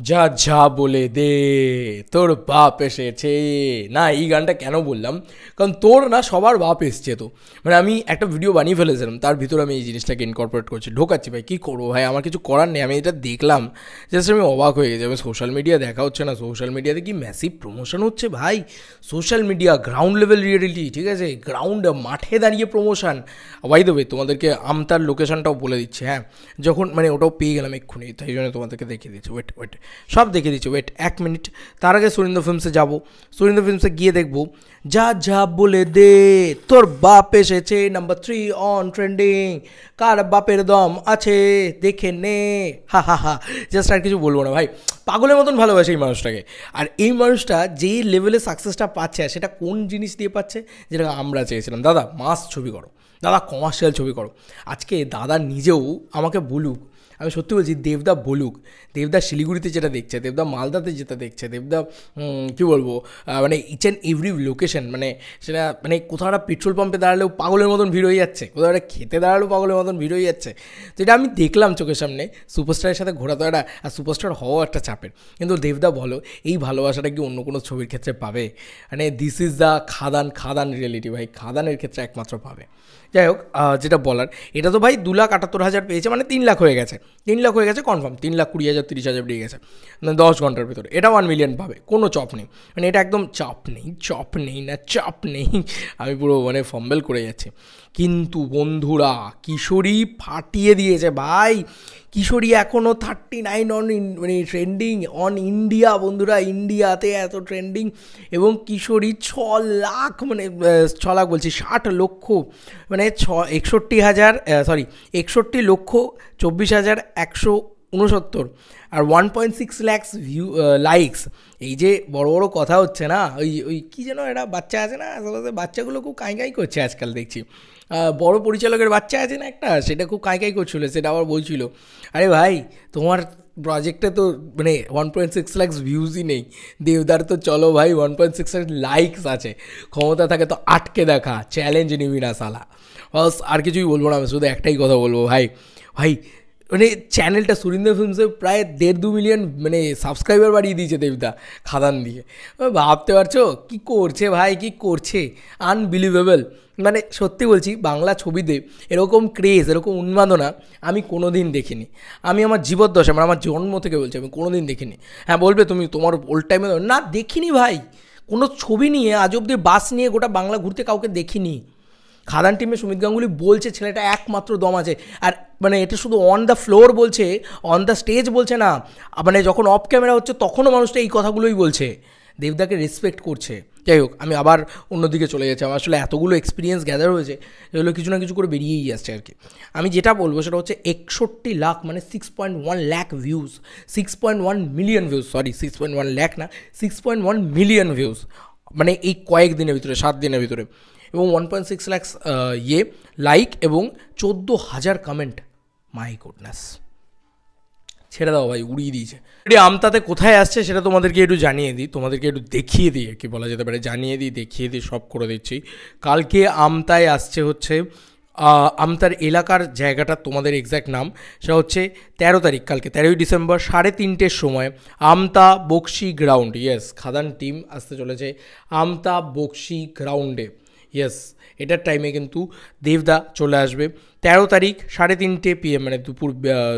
যা যা বলে দে, তোর বাপ এসেছে। না, এই গানটা কেন বললাম, কারণ তোর না সবার বাপ এসছে। তো মানে আমি একটা ভিডিও বানিয়ে ফেলেছিলাম, তার ভিতরে আমি এই জিনিসটাকে ইনকর্পোরেট করছি, ঢোকাচ্ছি। ভাই কী করবো ভাই, আমার কিছু করার নেই। আমি এটা দেখলাম, জাস্ট আমি অবাক হয়ে গেছি। আমি সোশ্যাল মিডিয়া দেখা হচ্ছে না, সোশ্যাল মিডিয়াতে কি ম্যাসিভ প্রমোশন হচ্ছে ভাই। Social media ground level reality, ঠিক আছে, গ্রাউন্ড মাঠে দাঁড়িয়ে প্রমোশন। বাই দ্য ওয়ে, তোমাদেরকে আমতার লোকেশনটাও বলে দিচ্ছে। হ্যাঁ, যখন মানে ওটাও পেয়ে গেলাম এক্ষুনি, তাই জন্য তোমাদেরকে দেখিয়ে দিচ্ছি। ওয়েট ওয়েট, সব দেখে দিচ্ছি, ওয়েট 1 মিনিট। তার আগে সুরিন্দর ফিল্মসে যাব, সুরিন্দর ফিল্মসে গিয়ে দেখবো যা যা বলে দে, তোর বাপ এসেছে নাম্বার 3 অন ট্রেন্ডিং, কার বাপের দম আছে দেখে নে, হা হা হা। জাস্ট আর কিছু বলবো না ভাই, পাগলের মতন ভালোবাসে এই মানুষটাকে। আর এই মানুষটা যেই লেভেলে সাকসেসটা পাচ্ছে, সেটা কোন জিনিস দিয়ে পাচ্ছে, যেটা আমরা চেয়েছিলাম। দাদা মাস ছবি করো, দাদা কমার্শিয়াল ছবি করো। আজকে দাদা নিজেও আমাকে বলুক, আমি সত্যি বলছি, দেবদা বলুক, দেবদা শিলিগুড়িতে যেটা দেখছে, দেবদা মালদাতে যেটা দেখছে, দেবদা কী বলবো, মানে ইচ অ্যান্ড এভরি লোকেশন, মানে সেটা মানে কোথাও একটা পেট্রোল পাম্পে দাঁড়ালেও পাগলের মতন ভিড় হয়ে যাচ্ছে, কোথাও একটা খেতে দাঁড়ালেও পাগলের মতন ভিড় হয়ে যাচ্ছে। তো এটা আমি দেখলাম চোখের সামনে। সুপারস্টারের সাথে ঘোরা তো একটা, আর সুপারস্টার হওয়াও একটা চাপের। কিন্তু দেবদা বলো, এই ভালোবাসাটা কি অন্য কোনো ছবির ক্ষেত্রে পাবে? মানে this is the Khadaan, Khadaan reality ভাই, খাদানের ক্ষেত্রে একমাত্র পাবে। যাই হোক, যেটা বলার, এটা তো ভাই 2,78,000 পেয়েছে, মানে 3 লাখ হয়ে গেছে, 3 লাখ হয়ে গেছে কনফার্ম, 3,20,000 30,000 বেরিয়ে গেছে 10 ঘন্টার ভিতরে। এটা 1 মিলিয়ন পাবে, কোনো চপ নেই। মানে এটা একদম চাপ নেই, চপ নেই না, চাপ নেই। আমি পুরো মানে ফম্বেল করে যাচ্ছি। কিন্তু বন্ধুরা, কিশোরী ফাটিয়ে দিয়েছে ভাই। কিশোরী এখনও 39 অন মানে ট্রেন্ডিং অন ইন্ডিয়া। বন্ধুরা, ইন্ডিয়াতে এত ট্রেন্ডিং, এবং কিশোরী 6 লাখ, মানে 6 লাখ বলছি, 60 লক্ষ, মানে 61,24,169, আর 1.6 lakhs ভিউ, লাইকস। এই যে বড় বড় কথা হচ্ছে না, ওই ওই কী যেন একটা বাচ্চা আছে না, আসলে বাচ্চাগুলো খুব কাঁই কাঁই করছে আজকাল দেখছি। বড় পরিচালকের বাচ্চা আছে না একটা, সেটা খুব কাঁই কাঁই করছিল, সেটা আবার বলছিল, আরে ভাই তোমার প্রজেক্টে তো মানে 1.6 lakhs ভিউজই নেই, দেবদার তো চলো ভাই 1.6 lakhs লাইকস আছে। ক্ষমতা থাকে তো আটকে দেখা, চ্যালেঞ্জ নিবি না সালা। বাস, আর কিছুই বলবো না, আমি শুধু একটাই কথা বলবো ভাই, ভাই মানে চ্যানেলটা সুরিন্দর ফিল্মসে প্রায় 1.5-2 মিলিয়ন মানে সাবস্ক্রাইবার বাড়িয়ে দিয়েছে দেবদা খাদান দিয়ে। ভাবতে পারছো কী করছে ভাই, কী করছে, আনবিলিভেবল। মানে সত্যি বলছি, বাংলা ছবিতে এরকম ক্রেজ, এরকম উন্মাদনা আমি কোনো দিন দেখিনি। আমি আমার জীবদ্দশা, মানে আমার জন্ম থেকে বলছি, আমি কোনো দিন দেখিনি। হ্যাঁ বলবে তুমি, তোমার ওল্ড টাইমে না, দেখিনি ভাই। কোনো ছবি নিয়ে আজ অব্দি, বাস নিয়ে গোটা বাংলা ঘুরতে কাউকে দেখিনি। খাদান টিমে সুমিত গাঙ্গুলি বলছে ছেলেটা একমাত্র দম আছে। আর মানে এটা শুধু অন দ্য ফ্লোর বলছে, অন দ্য স্টেজ বলছে না, মানে যখন অফ ক্যামেরা হচ্ছে তখনও মানুষটা এই কথাগুলোই বলছে, দেবদাকে রেসপেক্ট করছে। যাই হোক, আমি আবার অন্যদিকে চলে যাচ্ছি। আমার আসলে এতগুলো এক্সপিরিয়েন্স গ্যাদার হয়েছে, যেগুলো কিছু না কিছু করে বেরিয়েই আসছে আর কি। আমি যেটা বলবো সেটা হচ্ছে 61 লাখ, মানে 6.1 lakh views, 6.1 million views, sorry 6.1 lakh না, 6.1 মিলিয়ন ভিউজ, মানে এই কয়েক দিনের ভিতরে, 7 দিনের ভিতরে, এবং 1.6 lakhs লাইক, এবং 14,000 কমেন্ট। মাই গুডনেস, ছেড়ে দাও ভাই, উড়িয়ে দিয়েছে। এটি আমতাতে কোথায় আসছে সেটা তোমাদেরকে একটু জানিয়ে দিই, তোমাদেরকে একটু দেখিয়ে দিই, কি বলা যেতে পারে, জানিয়ে দিই, দেখিয়ে দিই, সব করে দিচ্ছি। কালকে আমতায় আসছে হচ্ছে, আমতার এলাকার জায়গাটা তোমাদের এক্স্যাক্ট নাম, সেটা হচ্ছে 13 তারিখ, কালকে 13ই ডিসেম্বর 3:30-র সময় আমতা বক্সি গ্রাউন্ড। ইয়েস, খাদান টিম আসতে চলেছে আমতা বক্সি গ্রাউন্ডে। ইয়েস, এটার টাইমে কিন্তু দেবদা চলে আসবে 13 তারিখ 3:30 PM, মানে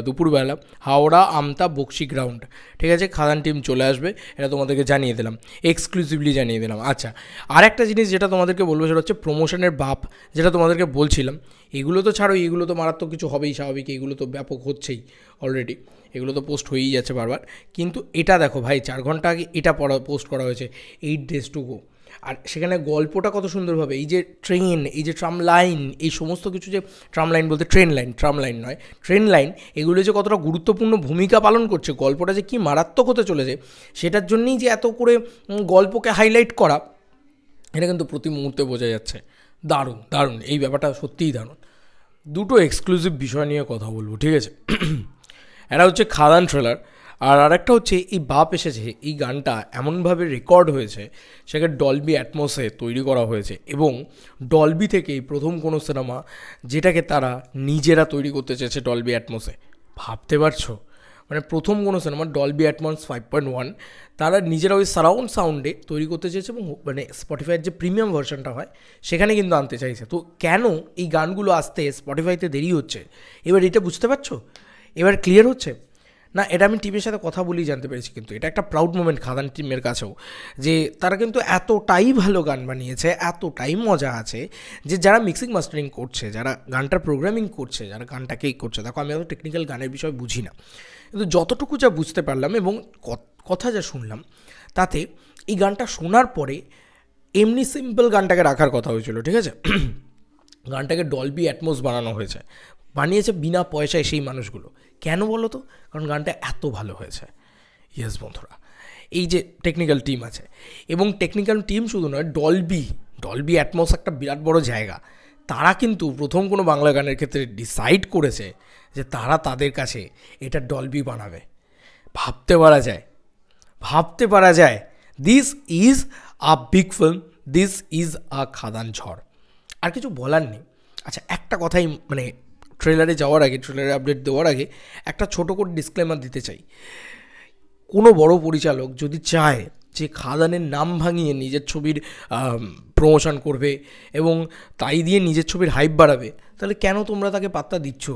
দুপুরবেলা, হাওড়া আমতা বক্সি গ্রাউন্ড। ঠিক আছে, খাদান টিম চলে আসবে, এটা তোমাদেরকে জানিয়ে দিলাম, এক্সক্লুসিভলি জানিয়ে দিলাম। আচ্ছা, আর একটা জিনিস যেটা তোমাদেরকে বলবো সেটা হচ্ছে প্রমোশনের বাপ, যেটা তোমাদেরকে বলছিলাম। এগুলো তো ছাড়ো, এগুলো তো মারাত্মক কিছু হবেই, স্বাভাবিক, এগুলো তো ব্যাপক হচ্ছেই অলরেডি, এগুলো তো পোস্ট হয়েই যাচ্ছে বারবার। কিন্তু এটা দেখো ভাই, 4 ঘন্টা আগে এটা পোস্ট করা হয়েছে, 8 days to go। আর সেখানে গল্পটা কত সুন্দরভাবে, এই যে ট্রেন, এই যে ট্রাম লাইন, এই সমস্ত কিছু, যে ট্রাম লাইন বলতে ট্রেন লাইন নয়, ট্রেন লাইন, এগুলো যে কতটা গুরুত্বপূর্ণ ভূমিকা পালন করছে, গল্পটা যে কী মারাত্মক হতে চলেছে, সেটার জন্যই যে এত করে গল্পকে হাইলাইট করা, এটা কিন্তু প্রতি মুহূর্তে বোঝা যাচ্ছে। দারুণ দারুণ, এই ব্যাপারটা সত্যিই দারুণ। দুটো এক্সক্লুসিভ বিষয় নিয়ে কথা বলবো, ঠিক আছে। এটা হচ্ছে খাদান ট্রেলার, আর আরেকটা হচ্ছে এই বাপ এসেছে। এই গানটা এমনভাবে রেকর্ড হয়েছে, সেখানে ডলবি অ্যাটমসে তৈরি করা হয়েছে, এবং ডলবি থেকেই প্রথম কোনো সিনেমা যেটাকে তারা নিজেরা তৈরি করতে চেয়েছে ডলবি অ্যাটমসে। ভাবতে পারছো? মানে প্রথম কোনো সিনেমা ডলবি অ্যাটমস 5.1 তারা নিজেরা ওই সারাউন্ড সাউন্ডে তৈরি করতে চাইছে এবং মানে স্পটিফাইয়ের যে প্রিমিয়াম ভার্সনটা হয় সেখানে কিন্তু আনতে চাইছে। তো কেন এই গানগুলো আসতে স্পটিফাইতে দেরি হচ্ছে, এবার এটা বুঝতে পারছো, এবার ক্লিয়ার হচ্ছে না? এটা আমি টিমের সাথে কথা বলেই জানতে পেরেছি, কিন্তু এটা একটা প্রাউড মোমেন্ট খাদান টিমের কাছেও, যে তারা কিন্তু এতটাই ভালো গান বানিয়েছে, এতটাই মজা আছে, যে যারা মিক্সিং মাস্টারিং করছে, যারা গানটার প্রোগ্রামিং করছে, যারা গানটাকেই করছে, দেখো আমি অত টেকনিক্যাল গানের বিষয় বুঝি না, কিন্তু যতটুকু যা বুঝতে পারলাম এবং কথা যা শুনলাম তাতে এই গানটা শোনার পরে এমনি সিম্পল গানটাকে রাখার কথা হয়েছিল, ঠিক আছে? গানটাকে ডলবি অ্যাটমস বানানো হয়েছে, বানিয়েছে বিনা পয়সায় সেই মানুষগুলো। কেন বলো তো? কারণ গানটা এত ভালো হয়েছে। ইয়েস বন্ধুরা, এই যে টেকনিক্যাল টিম আছে, এবং টেকনিক্যাল টিম শুধু নয়, ডলবি অ্যাটমস একটা বিরাট বড় জায়গা। তারা কিন্তু প্রথম কোনো বাংলা গানের ক্ষেত্রে ডিসাইড করেছে যে তারা তাদের কাছে এটা ডলবি বানাবে। ভাবতে পারা যায় this is a big film, this is a Khadaan ঝড়। আর কিছু বলার নেই। আচ্ছা, একটা কথাই মানে ট্রেলারে যাওয়ার আগে, ট্রেলারে আপডেট দেওয়ার আগে একটা ছোটো করে ডিসক্লেমার দিতে চাই। কোনো বড় পরিচালক যদি চায় যে খাদানের নাম ভাঙিয়ে নিজের ছবির প্রমোশন করবে এবং তাই দিয়ে নিজের ছবির হাইপ বাড়াবে, তাহলে কেন তোমরা তাকে পাত্তা দিচ্ছ?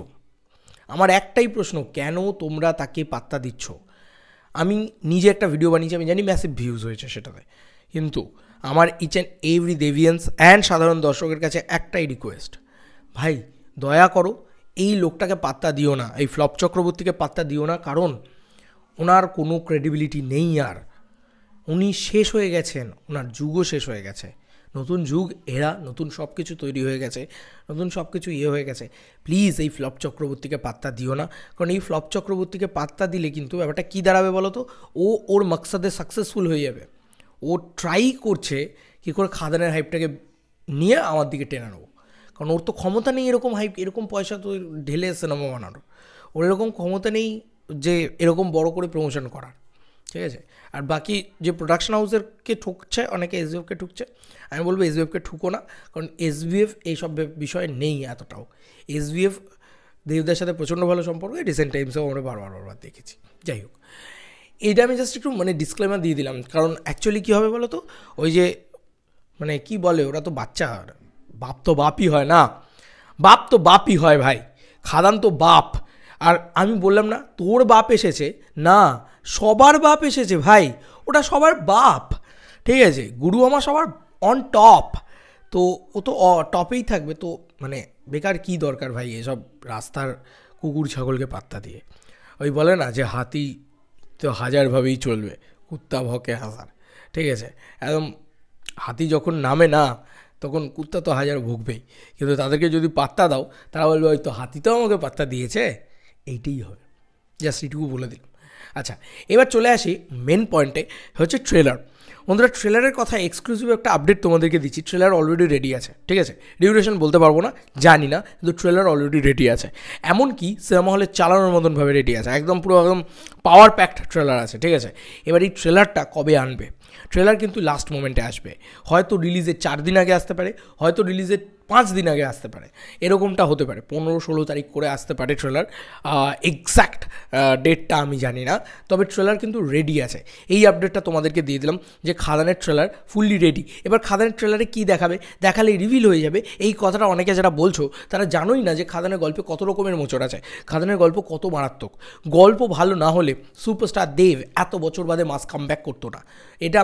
আমার একটাই প্রশ্ন, কেন তোমরা তাকে পাত্তা দিচ্ছ? আমি নিজে একটা ভিডিও বানিয়েছি, আমি জানি ম্যাসিভ ভিউজ হয়েছে সেটাতে, কিন্তু আমার ইচ অ্যান্ড এভরি দেভিয়েন্স অ্যান্ড সাধারণ দর্শকের কাছে একটাই রিকোয়েস্ট, ভাই দয়া করো এই লোকটাকে পাত্তা দিও না, এই ফ্লপ চক্রবর্তীকে পাত্তা দিও না, কারণ ওনার কোনো ক্রেডিবিলিটি নেই। আর উনি শেষ হয়ে গেছেন, ওনার যুগও শেষ হয়ে গেছে, নতুন যুগ এরা, নতুন সব কিছু তৈরি হয়ে গেছে, নতুন সব কিছু হয়ে গেছে। প্লিজ এই ফ্লপ চক্রবর্তীকে পাত্তা দিও না, কারণ এই ফ্লপ চক্রবর্তীকে পাত্তা দিলে কিন্তু ব্যাপারটা কী দাঁড়াবে বলো তো? ও ওর মাকসাদে সাকসেসফুল হয়ে যাবে। ও ট্রাই করছে কী করে খাদানের হাইপটাকে নিয়ে আমার দিকে টেনে নেবো, কারণ ওর তো ক্ষমতা নেই এরকম হাইপ, এরকম পয়সা তো ঢেলে সিনেমা বানানোর, ওর এরকম ক্ষমতা নেই যে এরকম বড় করে প্রমোশন করার, ঠিক আছে? আর বাকি যে প্রোডাকশন হাউসেরকে ঠুকছে, অনেকে এসবিএফকে ঠুকছে, আমি বলবো এসবিএফকে ঠুকো না, কারণ এসবিএফ এইসব বিষয়ে নেই এতটাও। এসবিএফ দেবদের সাথে প্রচণ্ড ভালো সম্পর্ক, রিসেন্ট টাইমসেও আমরা বারবার দেখেছি। যাই হোক, এটা আমি জাস্ট একটু মানে ডিসক্লেমার দিয়ে দিলাম, কারণ অ্যাকচুয়ালি কী হবে বলো তো, ওই যে মানে কি বলে, ওরা তো বাচ্চা, বাপ তো বাপই হয় না, বাপ তো বাপই হয় ভাই, খাদান তো বাপ। আর আমি বললাম না তোর বাপ এসেছে, না সবার বাপ এসেছে ভাই, ওটা সবার বাপ, ঠিক আছে? গুরু আমার সবার অন টপ, তো ও তো টপেই থাকবে। তো মানে বেকার কি দরকার ভাই এসব রাস্তার কুকুর ছাগলকে পাত্তা দিয়ে। ওই বলে না যে হাতি তো হাজারভাবেই চলবে, কুত্তা ভকে হাজার, ঠিক আছে? একদম হাতি যখন নামে না, তখন কুত্তা তো হাজার ভুগবেই, কিন্তু তাদেরকে যদি পাত্তা দাও তারা বলবে ওই তো হাতি তো আমাকে পাত্তা দিয়েছে, এইটাই হবে। জাস্ট এইটুকু বলে দিলাম। আচ্ছা, এবার চলে আসি মেন পয়েন্টে, হচ্ছে ট্রেলার। বন্ধুরা, ট্রেলারের কথা এক্সক্লুসিভ একটা আপডেট তোমাদেরকে দিচ্ছি। ট্রেলার অলরেডি রেডি আছে, ঠিক আছে? ডিউরেশন বলতে পারবো না, জানি না, কিন্তু ট্রেলার অলরেডি রেডি আছে। এমনকি সিনেমা হলে চালানোর মতনভাবে রেডি আছে, একদম পুরো একদম পাওয়ার প্যাকড ট্রেলার আছে, ঠিক আছে? এবার এই ট্রেলারটা কবে আনবে? ট্রেলার কিন্তু লাস্ট মোমেন্টে আসবে, হয়তো রিলিজের 4 দিন আগে আসতে পারে, হয়তো রিলিজের 5 দিন আগে আসতে পারে, এরকমটা হতে পারে, 15-16 তারিখ করে আসতে পারে ট্রেলার। এক্স্যাক্ট ডেটটা আমি জানি না, তবে ট্রেলার কিন্তু রেডি আছে। এই আপডেটটা তোমাদেরকে দিয়ে দিলাম যে খাদানের ট্রেলার ফুললি রেডি। এবার খাদানের ট্রেলারে কী দেখাবে, দেখালে রিভিল হয়ে যাবে। এই কথাটা অনেকে যারা বলছো তারা জানোই না যে খাদানের গল্পে কত রকমের মোচড় আছে, খাদানের গল্প কত মারাত্মক। গল্প ভালো না হলে সুপারস্টার দেব এত বছর বাদে মাস কামব্যাক করতো না, এটা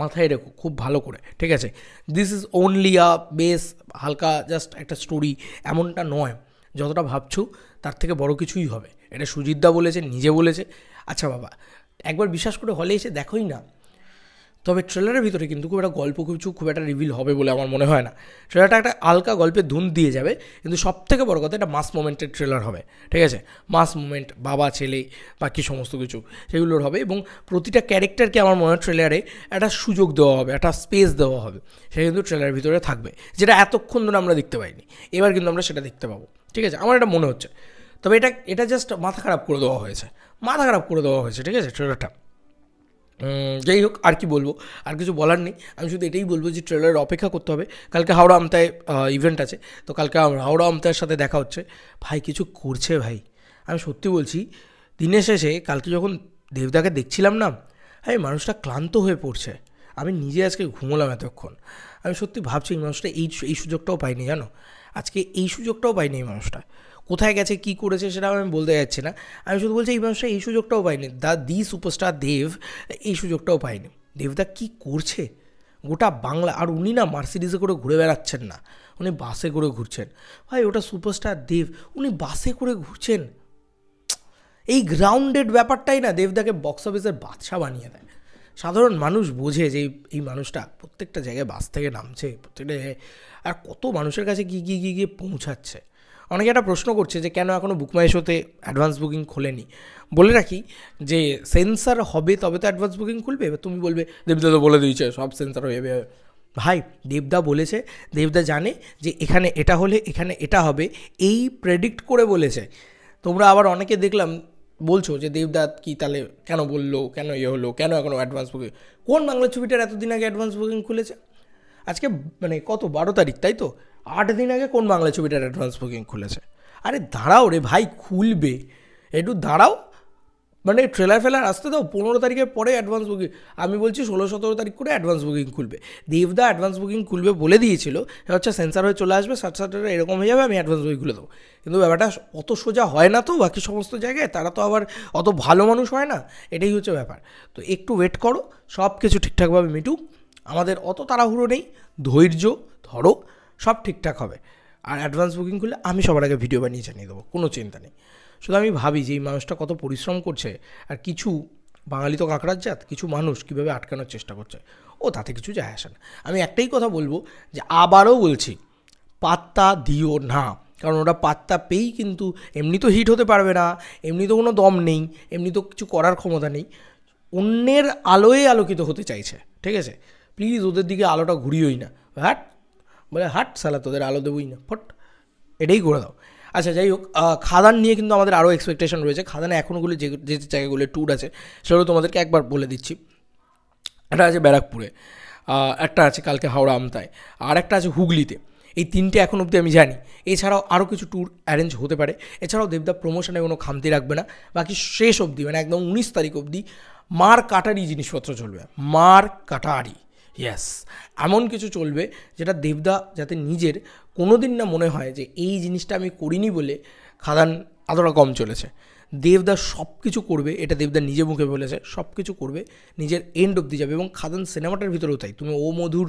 মাথায় রেখো খুব ভালো করে, ঠিক আছে? This is only a base, হালকা জাস্ট একটা স্টোরি, এমনটা নয়। যতটা ভাবছো তার থেকে বড় কিছুই হবে, এটা সুজিতদা বলেছে, নিজে বলেছে। আচ্ছা বাবা, একবার বিশ্বাস করে হলে এসে দেখোই না। তবে ট্রেলারের ভিতরে কিন্তু খুব একটা গল্প খুব একটা রিভিল হবে বলে আমার মনে হয় না। ট্রেলারটা একটা হালকা গল্পের ধুন দিয়ে যাবে, কিন্তু সবথেকে বড় কথা এটা মাস মোমেন্টের ট্রেলার হবে, ঠিক আছে? মাস মোমেন্ট, বাবা ছেলে বাকি সমস্ত কিছু সেগুলোর হবে, এবং প্রতিটা ক্যারেক্টারকে আমার মনে হয় ট্রেলারে একটা সুযোগ দেওয়া হবে, একটা স্পেস দেওয়া হবে, সেটা কিন্তু ট্রেলারের ভিতরে থাকবে, যেটা এতক্ষণ ধরে আমরা দেখতে পাইনি। এবার কিন্তু আমরা সেটা দেখতে পাবো, ঠিক আছে? আমার এটা মনে হচ্ছে। তবে এটা জাস্ট মাথা খারাপ করে দেওয়া হয়েছে, ঠিক আছে ট্রেলারটা। যাই হোক, আর কি বলবো, আর কিছু বলার নেই। আমি শুধু এটাই বলবো যে ট্রেলারের অপেক্ষা করতে হবে। কালকে হাওড়া আমতায় ইভেন্ট আছে, তো কালকে হাওড়া আমতায়ের সাথে দেখা হচ্ছে। ভাই কিছু করছে ভাই, আমি সত্যি বলছি, দিনের শেষে কালকে যখন দেবদাকে দেখছিলাম না, হ্যাঁ মানুষটা ক্লান্ত হয়ে পড়ছে। আমি নিজে আজকে ঘুমোলাম এতক্ষণ। আমি সত্যি ভাবছি এই মানুষটা এই সুযোগটাও পাইনি, জানো, আজকে এই সুযোগটাও পাইনি। এই মানুষটা কোথায় গেছে, কী করেছে সেটা আমি বলতে যাচ্ছি না, আমি শুধু বলছি এই মানুষটা এই সুযোগটাও পাইনি। দি সুপারস্টার দেব এই সুযোগটাও পাইনি। দেবদা কী করছে গোটা বাংলা, আর উনি না মার্সিডিজে করে ঘুরে বেড়াচ্ছেন না, উনি বাসে করে ঘুরছেন। ভাই ওটা সুপারস্টার দেব, উনি বাসে করে ঘুরছেন। এই গ্রাউন্ডেড ব্যাপারটাই না দেবদাকে বক্স অফিসের বাদশা বানিয়ে দেয়। সাধারণ মানুষ বোঝে যে এই মানুষটা প্রত্যেকটা জায়গায় বাস থেকে নামছে, প্রত্যেকটা জায়গায়, আর কত মানুষের কাছে গিয়ে পৌঁছাচ্ছে। অনেকে একটা প্রশ্ন করছে যে কেন এখনও বুক মাই শোতে অ্যাডভান্স বুকিং খোলেনি। বলে রাখি যে সেন্সার হবে তবে তো অ্যাডভান্স বুকিং খুলবে। এবার তুমি বলবে দেবদা তো বলে দিয়েছে সব সেন্সার হয়ে যাবে। ভাই দেবদা বলেছে, দেবদা জানে যে এখানে এটা হলে এখানে এটা হবে, এই প্রেডিক্ট করে বলেছে। তোমরা আবার অনেকে দেখলাম বলছো যে দেবদা কি তাহলে কেন বললো, কেন হলো, কেন এখনও অ্যাডভান্স বুকিং। কোন বাংলা ছবিটার এতদিন আগে অ্যাডভান্স বুকিং খুলেছে? আজকে মানে কত 12 তারিখ, তাই তো 8 দিন আগে কোন বাংলা ছবিটার অ্যাডভান্স বুকিং খুলেছে? আরে দাঁড়াও রে ভাই, খুলবে, একটু দাঁড়াও, মানে ট্রেলার আসতে দাও। 15 তারিখের পরে অ্যাডভান্স বুকিং, আমি বলছি 16-17 তারিখ করে অ্যাডভান্স বুকিং খুলবে। দেবদা অ্যাডভান্স বুকিং খুলবে বলে দিয়েছিল, হচ্ছে সেন্সার হয়ে চলে আসবে, 60 এরকম হয়ে যাবে, আমি অ্যাডভান্স বুকিং খুলে দেবো। কিন্তু ব্যাপারটা অত সোজা হয় না তো বাকি সমস্ত জায়গায়, তারা তো আবার অত ভালো মানুষ হয় না, এটাই হচ্ছে ব্যাপার। তো একটু ওয়েট করো, সব কিছু ঠিকঠাকভাবে মিটুক, আমাদের অত তাড়াহুড়ো নেই, ধৈর্য ধরো, সব ঠিকঠাক হবে। আর অ্যাডভান্স বুকিং করলে আমি সবার আগে ভিডিও বানিয়ে জানিয়ে দেবো, কোনো চিন্তা নেই। শুধু আমি ভাবি যে এই মানুষটা কত পরিশ্রম করছে, আর কিছু বাঙালি তো কাঁকড়ার জাত, কিছু মানুষ কীভাবে আটকানোর চেষ্টা করছে, ও তাতে কিছু যায় আসে না। আমি একটাই কথা বলবো, যে আবারও বলছি, পাত্তা দিও না, কারণ ওটা পাত্তা পেয়েই কিন্তু এমনি তো হিট হতে পারবে না, এমনি তো কোনো দম নেই, এমনি তো কিছু করার ক্ষমতা নেই, অন্যের আলোয় আলোকিত হতে চাইছে, ঠিক আছে? প্লিজ ওদের দিকে আলোটা ঘুরিয়েই না, হাট বলে হাট সালা তোদের আলো দেবই না, ফট, এটাই করে দাও। আচ্ছা যাই হোক, খাদান নিয়ে কিন্তু আমাদের আরও এক্সপেকটেশন রয়েছে। খাদানে এখনগুলো যে জায়গাগুলো ট্যুর আছে সেগুলো তোমাদেরকে একবার বলে দিচ্ছি। একটা আছে ব্যারাকপুরে, একটা আছে কালকে হাওড়া আমতায়, আর একটা আছে হুগলিতে। এই তিনটে এখন অবধি আমি জানি। এছাড়াও আরও কিছু ট্যুর অ্যারেঞ্জ হতে পারে। এছাড়াও দেবদা প্রমোশনে কোনো খামতি রাখবে না, বাকি শেষ অবধি মানে একদম 19 তারিখ অবধি মার কাটারি জিনিসপত্র চলবে, মার কাটারি, ইয়েস, এমন কিছু চলবে যেটা দেবদা যাতে নিজের কোনো দিন না মনে হয় যে এই জিনিসটা আমি করিনি বলে খাদান এতটা কম চলেছে। দেবদা সব কিছু করবে, এটা দেবদা নিজে মুখে বলেছে, সব কিছু করবে, নিজের এন্ড অবধি যাবে। এবং খাদান সিনেমাটার ভিতরেও তাই, তুমি ও মধুর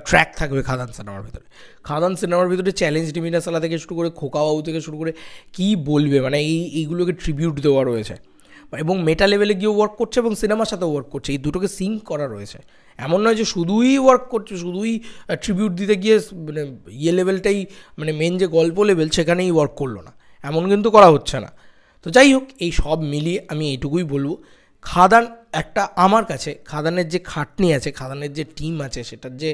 ট্র্যাক থাকবে খাদান সিনেমার ভিতরে। খাদান সিনেমার ভিতরে চ্যালেঞ্জ ডিমিনা সালা থেকে শুরু করে খোকাবাবু থেকে শুরু করে কী বলবে, মানে এইগুলোকে ট্রিবিউট দেওয়া রয়েছে, এবং মেটা লেভেলে গিয়েও ওয়ার্ক করছে এবং সিনেমার সাথেও ওয়ার্ক করছে, এই দুটোকে সিঙ্ক করা রয়েছে। এমন নয় যে শুধুই ওয়ার্ক করছে, শুধুই ট্রিবিউট দিতে গিয়ে মানে লেভেলটাই, মানে মেন যে গল্প লেভেল সেখানেই ওয়ার্ক করলো না, এমন কিন্তু করা হচ্ছে না। তো যাই হোক, এই সব মিলিয়ে আমি এইটুকুই বলবো, খাদান একটা আমার কাছে খাদানের যে খাটনি আছে, খাদানের যে টিম আছে, সেটার যে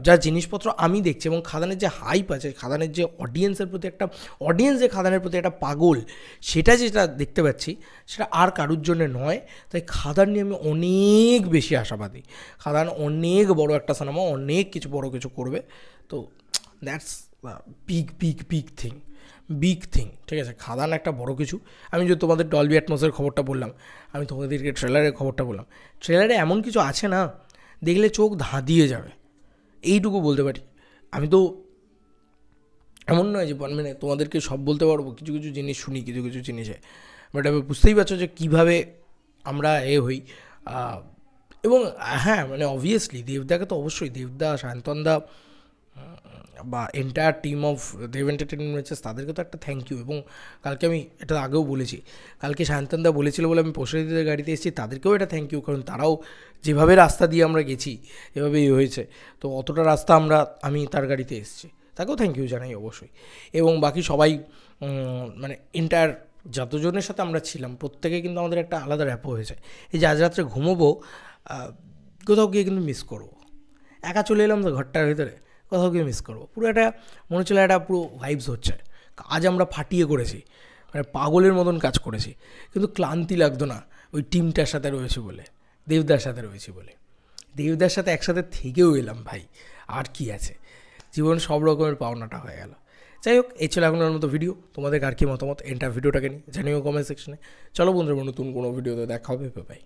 যা জিনিসপত্র আমি দেখছি, এবং খাদানের যে হাইপ আছে, খাদানের যে অডিয়েন্সের প্রতি একটা অডিয়েন্স যে খাদানের প্রতি একটা পাগল, সেটা যেটা দেখতে পাচ্ছি সেটা আর কারুর জন্য নয়। তাই খাদান নিয়ে আমি অনেক বেশি আশাবাদী। খাদান অনেক বড় একটা সিনেমা, অনেক কিছু বড় কিছু করবে। তো দ্যাটস বিগ থিং, ঠিক আছে? খাদান একটা বড় কিছু। আমি যদি তোমাদের ডলবি অ্যাটমসের খবরটা বললাম, আমি তোমাদেরকে ট্রেলারের খবরটা বললাম, ট্রেলারে এমন কিছু আছে না, দেখলে চোখ ধাঁধিয়ে যাবে, এইটুকু বলতে পারি। আমি তো এমন নয় যে মানে তোমাদেরকে সব বলতে পারবো, কিছু কিছু জিনিস শুনি, কিছু কিছু জিনিসে, বাট আমি বুঝতেই পারছো যে কীভাবে আমরা হই। এবং হ্যাঁ, মানে অবভিয়াসলি দেবদাকে তো অবশ্যই, দেবদা, সায়ন্তনদা বা entire team of Dev entertainment, তাদেরকে তো একটা থ্যাংক ইউ। এবং কালকে আমি এটা আগেও বলেছি, কালকে সায়ন্তনদা বলেছিল বলে আমি প্রসেনজিতের গাড়িতে এসেছি, তাদেরকেও এটা থ্যাংক ইউ, কারণ তারাও যেভাবে রাস্তা দিয়ে আমরা গেছি এভাবেই হয়েছে, তো অতটা রাস্তা আমি তার গাড়িতে এসেছি, তাকেও থ্যাংক ইউ জানাই অবশ্যই। এবং বাকি সবাই, মানে এন্টায়ার যতজনের সাথে আমরা ছিলাম প্রত্যেকে কিন্তু আমাদের একটা আলাদা র্যাপো হয়েছে। এই যে আজ রাত্রে ঘুমোবো, কোথাও গিয়ে কিন্তু মিস করবো, একা চলে এলাম তো ঘরটার ভিতরে, কোথাও গিয়ে মিস করবো, পুরো একটা মনে হচ্ছিল একটা পুরো ভাইবস হচ্ছে। কাজ আমরা ফাটিয়ে করেছি, মানে পাগলের মতন কাজ করেছি, কিন্তু ক্লান্তি লাগতো না, ওই টিমটার সাথে রয়েছে বলে, দেবদার সাথে রয়েছি বলে। দেবদার সাথে একসাথে থেকেও এলাম ভাই, আর কি আছে, জীবন সব রকমের পাওনাটা হয়ে গেল। যাই হোক, এই ছিল এখনের মতো ভিডিও। তোমাদের আর কি মতামত এন্টার ভিডিওটাকে নিয়ে জানিও কমেন্ট সেকশনে। চলো বন্ধুরা, নতুন কোনো ভিডিওতে দেখা হবে, বাই।